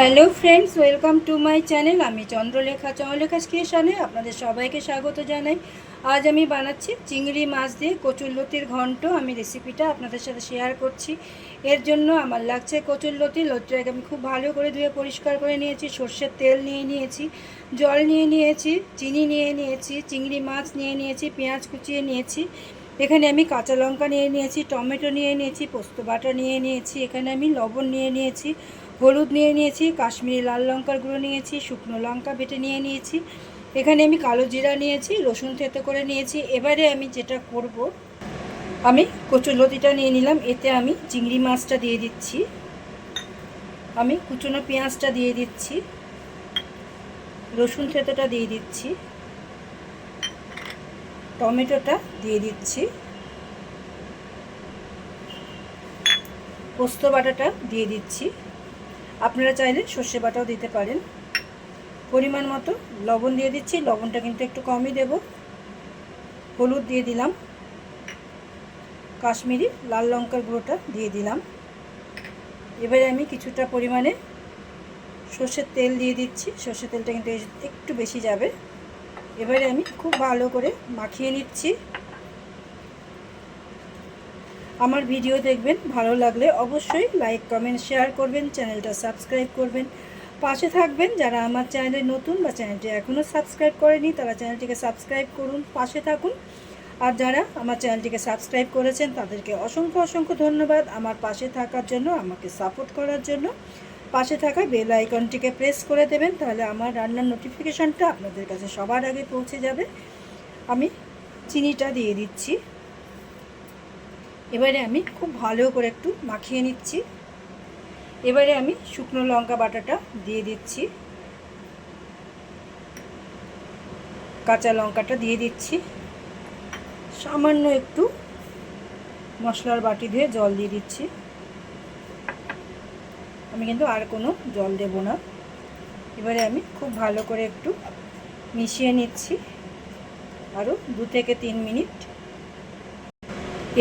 Hello friends, welcome to my channel. আমি চন্দ্রলেখা ক্রিয়েশনে আপনাদের সবাইকে স্বাগত জানাই। আজ আমি বানাচ্ছি চিংড়ি মাছ দিয়ে কচুরলতির ঘন্ট। আমি রেসিপিটা আপনাদের সাথে শেয়ার করছি। এর জন্য আমার লাগছে লতিটাকে আমি খুব ভালো করে ধুয়ে পরিষ্কার করে নিয়েছি। সর্ষের তেল নিয়ে নিয়েছি, জল নিয়ে নিয়েছি, চিনি নিয়ে নিয়েছি, চিংড়ি মাছ নিয়ে নিয়েছি, পেঁয়াজ কুচিয়ে নিয়েছি। এখানে আমি কাঁচা লঙ্কা নিয়ে নিয়েছি, টমেটো নিয়ে নিয়েছি, পোস্ত বাটা নিয়ে নিয়েছি। এখানে আমি লবণ নিয়ে নিয়েছি, হলুদ নিয়ে নিয়েছি, কাশ্মীরি লাল লঙ্কার গুঁড়ো নিয়েছি, শুকনো লঙ্কা বেটে নিয়ে নিয়েছি। এখানে আমি কালো জিরা নিয়েছি, রসুন থেতো করে নিয়েছি। এবারে আমি যেটা করব, আমি কচুরলতিটা নিয়ে নিলাম, এতে আমি চিংড়ি মাছটা দিয়ে দিচ্ছি, আমি কুচনো পেঁয়াজটা দিয়ে দিচ্ছি, রসুন থেতোটা দিয়ে দিচ্ছি, টমেটোটা দিয়ে দিচ্ছি, পোস্ত বাটাটা দিয়ে দিচ্ছি। আপনারা চাইলে সর্ষে বাটাও দিতে পারেন। পরিমাণ মতো লবণ দিয়ে দিচ্ছি, লবণটা কিন্তু একটু কমই দেব। হলুদ দিয়ে দিলাম, কাশ্মীরি লাল লঙ্কার গুঁড়োটা দিয়ে দিলাম। এবারে আমি কিছুটা পরিমাণে সর্ষের তেল দিয়ে দিচ্ছি, সর্ষের তেলটা কিন্তু একটু বেশি যাবে। এবারে আমি খুব ভালো করে মাখিয়ে নিচ্ছি। আমার ভিডিও দেখবেন, ভালো লাগলে অবশ্যই লাইক কমেন্ট শেয়ার করবেন, চ্যানেলটা সাবস্ক্রাইব করবেন, পাশে থাকবেন। যারা আমার চ্যানেলে নতুন বা চ্যানেলটি এখনও সাবস্ক্রাইব করেনি তারা চ্যানেলটিকে সাবস্ক্রাইব করুন, পাশে থাকুন। আর যারা আমার চ্যানেলটিকে সাবস্ক্রাইব করেছেন তাদেরকে অসংখ্য অসংখ্য ধন্যবাদ আমার পাশে থাকার জন্য, আমাকে সাপোর্ট করার জন্য। পাশে থাকা বেল আইকনটিকে প্রেস করে দেবেন, তাহলে আমার রান্নার নোটিফিকেশানটা আপনাদের কাছে সবার আগে পৌঁছে যাবে। আমি চিনিটা দিয়ে দিচ্ছি। এবারে আমি খুব ভালো করে একটু মাখিয়ে নিচ্ছি। এবারে আমি শুকনো লঙ্কা বাটাটা দিয়ে দিচ্ছি, কাঁচা লঙ্কাটা দিয়ে দিচ্ছি, সামান্য একটু মশলার বাটি ধুয়ে জল দিয়ে দিচ্ছি। আমি কিন্তু আর কোনো জল দেব না। এবারে আমি খুব ভালো করে একটু মিশিয়ে নিচ্ছি আরও 2 থেকে 3 মিনিট।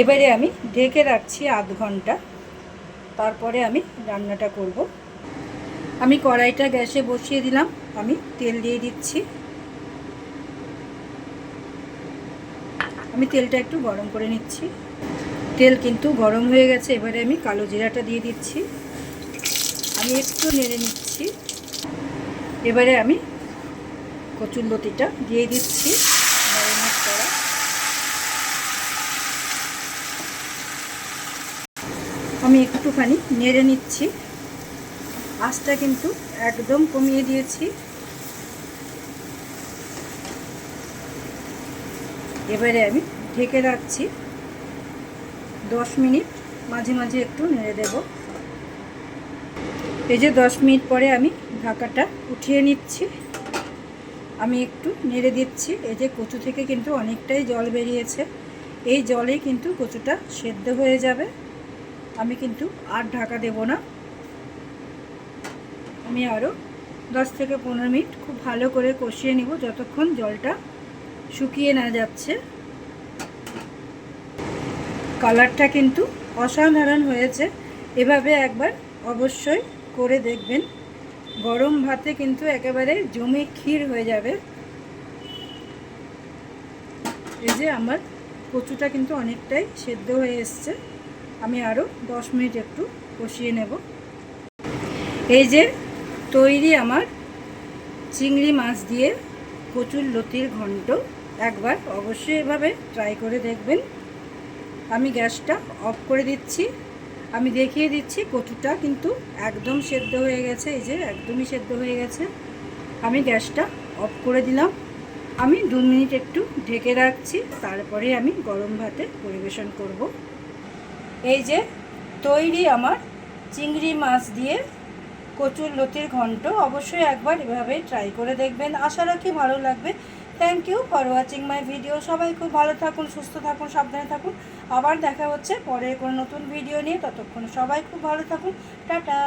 এবারে আমি ঢেকে রাখছি আধ ঘন্টা, তারপরে আমি রান্নাটা করব। আমি কড়াইটা গ্যাসে বসিয়ে দিলাম, আমি তেল দিয়ে দিচ্ছি। আমি তেলটা একটু গরম করে নিচ্ছি। তেল কিন্তু গরম হয়ে গেছে। এবারে আমি কালো জিরাটা দিয়ে দিচ্ছি, আমি একটু নেড়ে নিচ্ছি। এবারে আমি কচুরলতিটা দিয়ে দিচ্ছি, ম্যারিনেট করা। আমি একটুখানি নেড়ে নিচ্ছি, আঁচটা কিন্তু একদম কমিয়ে দিয়েছি। এবারে আমি ঢেকে রাখছি 10 মিনিট, মাঝে মাঝে একটু নেড়ে দেব। এই যে 10 মিনিট পরে আমি ঢাকাটা উঠিয়ে নিচ্ছি, আমি একটু নেড়ে দিচ্ছি। এই যে কচু থেকে কিন্তু অনেকটাই জল বেরিয়েছে, এই জলেই কিন্তু কচুটা সেদ্ধ হয়ে যাবে। আমি কিন্তু আর ঢাকা দেব না। আমি আরও 10 থেকে 15 মিনিট খুব ভালো করে কষিয়ে নিব, যতক্ষণ জলটা শুকিয়ে না যাচ্ছে। কালারটা কিন্তু অসাধারণ হয়েছে, এভাবে একবার অবশ্যই করে দেখবেন। গরম ভাতে কিন্তু একেবারে জমে ক্ষীর হয়ে যাবে। এই যে আমার কচুটা কিন্তু অনেকটাই সেদ্ধ হয়ে এসছে, আমি আরও 10 মিনিট একটু কষিয়ে নেব। এই যে তৈরি আমার চিংড়ি মাছ দিয়ে কচুরলতির ঘন্ট। একবার অবশ্যই এভাবে ট্রাই করে দেখবেন। আমি গ্যাসটা অফ করে দিচ্ছি, আমি দেখিয়ে দিচ্ছি কচুটা কিন্তু একদম সেদ্ধ হয়ে গেছে। এই যে একদমই সেদ্ধ হয়ে গেছে। আমি গ্যাসটা অফ করে দিলাম, আমি 2 মিনিট একটু ঢেকে রাখছি, তারপরে আমি গরম ভাতে পরিবেশন করব। এই যে তৈরি আমার চিংড়ি মাছ দিয়ে কচুরলতির ঘন্ট। অবশ্যই একবার এভাবে ট্রাই করে দেখবেন, আশা রাখি ভালো লাগবে। Thank you for watching my video. সবাই খুব ভালো থাকুন, সুস্থ থাকুন, সাবধানে থাকুন। আবার দেখা হচ্ছে পরে কোনো নতুন ভিডিও নিয়ে, ততক্ষণ সবাই খুব ভালো থাকুন। টাটা।